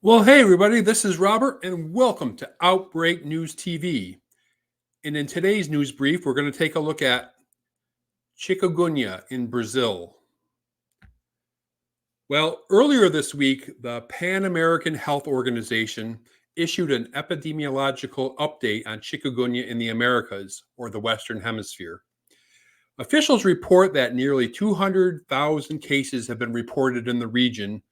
Well, hey, everybody, this is Robert, and welcome to Outbreak News TV. And in today's news brief, we're going to take a look at chikungunya in Brazil. Well, earlier this week, the Pan American Health Organization issued an epidemiological update on chikungunya in the Americas, or the Western Hemisphere. Officials report that nearly 200,000 cases have been reported in the region,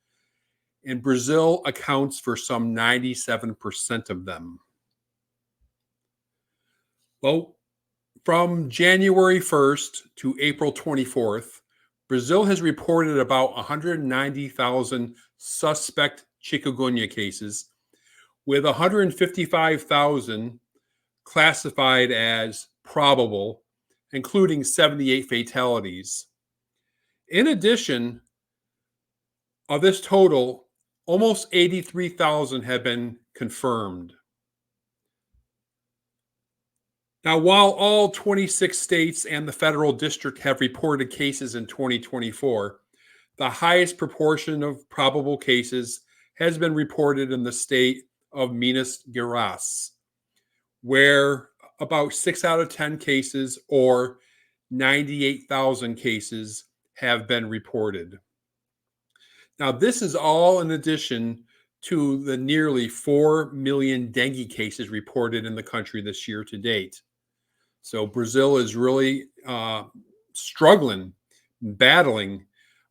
and Brazil accounts for some 97% of them. Well, from January 1st to April 24th, Brazil has reported about 190,000 suspect chikungunya cases, with 155,000 classified as probable, including 78 fatalities. In addition, of this total, almost 83,000 have been confirmed. Now, while all 26 states and the federal district have reported cases in 2024, the highest proportion of probable cases has been reported in the state of Minas Gerais, where about 6 out of 10 cases, or 98,000 cases, have been reported. Now, this is all in addition to the nearly 4 million dengue cases reported in the country this year to date. So Brazil is really struggling, battling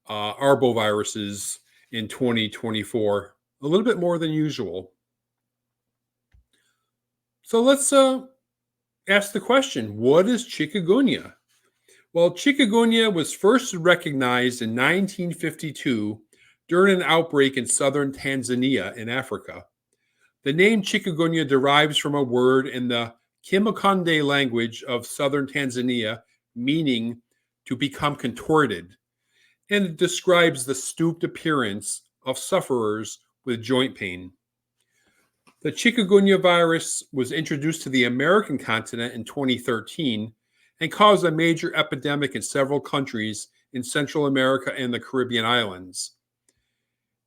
arboviruses in 2024, a little bit more than usual. So let's ask the question, what is chikungunya? Well, chikungunya was first recognized in 1952 during an outbreak in southern Tanzania in Africa. The name chikungunya derives from a word in the Kimakonde language of southern Tanzania, meaning to become contorted, and it describes the stooped appearance of sufferers with joint pain. The chikungunya virus was introduced to the American continent in 2013 and caused a major epidemic in several countries in Central America and the Caribbean islands.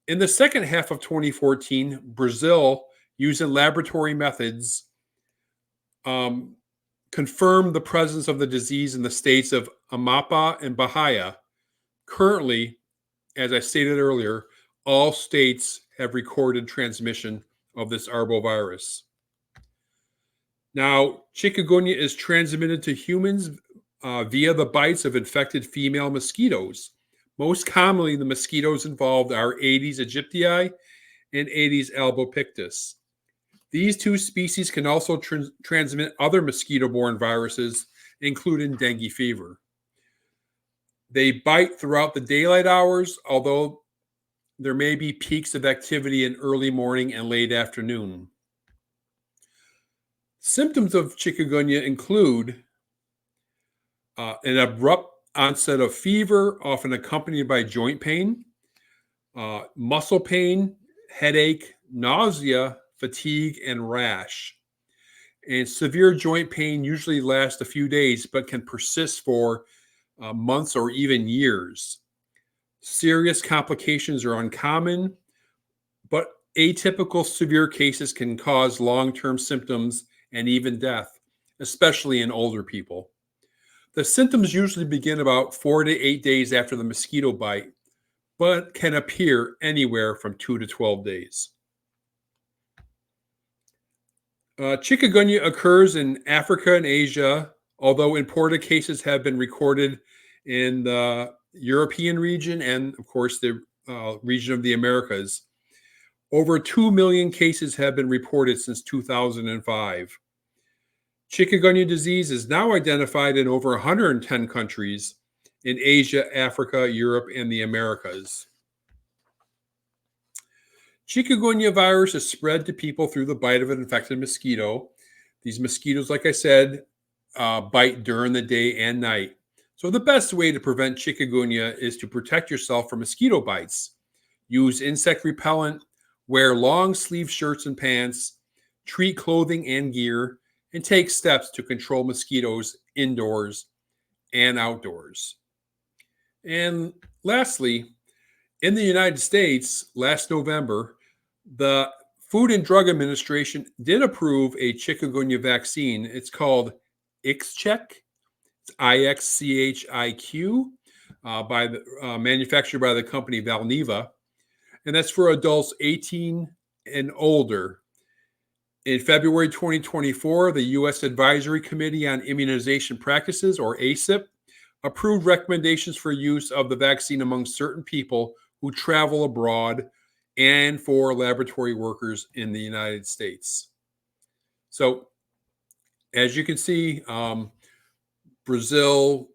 In the second half of 2014, Brazil, using laboratory methods, confirmed the presence of the disease in the states of Amapá and Bahia. Currently, as I stated earlier, all states have recorded transmission of this arbovirus. Now, chikungunya is transmitted to humans via the bites of infected female mosquitoes. Most commonly, the mosquitoes involved are Aedes aegypti and Aedes albopictus. These two species can also transmit other mosquito-borne viruses, including dengue fever. They bite throughout the daylight hours, although there may be peaks of activity in early morning and late afternoon. Symptoms of chikungunya include an abrupt onset of fever, often accompanied by joint pain, muscle pain, headache, nausea, fatigue, and rash. And severe joint pain usually lasts a few days, but can persist for months or even years. Serious complications are uncommon, but atypical severe cases can cause long-term symptoms and even death, especially in older people. The symptoms usually begin about 4 to 8 days after the mosquito bite, but can appear anywhere from 2 to 12 days. Chikungunya occurs in Africa and Asia, although imported cases have been recorded in the European region and, of course, the region of the Americas. Over 2 million cases have been reported since 2005. Chikungunya disease is now identified in over 110 countries in Asia, Africa, Europe, and the Americas. Chikungunya virus is spread to people through the bite of an infected mosquito. These mosquitoes, like I said, bite during the day and night. So the best way to prevent chikungunya is to protect yourself from mosquito bites. Use insect repellent, wear long sleeve shirts and pants, treat clothing and gear, and take steps to control mosquitoes indoors and outdoors. And lastly, in the United States, last November, The Food and Drug Administration did approve a chikungunya vaccine. It's called Ixchek. It's IXCHIQ, by the manufactured by the company Valneva, and that's for adults 18 and older. In February 2024, the U.S. Advisory Committee on Immunization Practices, or ACIP, approved recommendations for use of the vaccine among certain people who travel abroad and for laboratory workers in the United States. So, as you can see, Brazil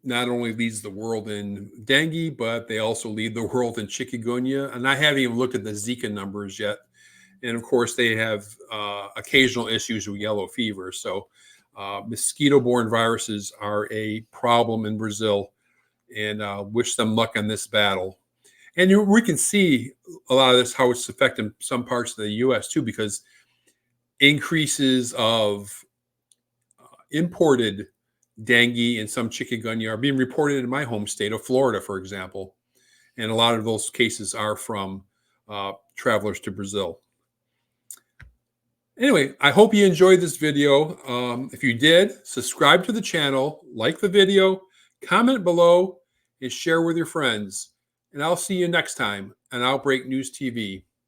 not only leads the world in dengue, but they also lead the world in chikungunya. And I haven't even looked at the Zika numbers yet. And of course, they have occasional issues with yellow fever. So, mosquito-borne viruses are a problem in Brazil, and wish them luck in this battle. And we can see a lot of this, how it's affecting some parts of the U.S. too, because increases of imported dengue and some chikungunya are being reported in my home state of Florida, for example. And a lot of those cases are from travelers to Brazil. Anyway, I hope you enjoyed this video. If you did, subscribe to the channel, like the video, comment below, and share with your friends. And I'll see you next time on Outbreak News TV.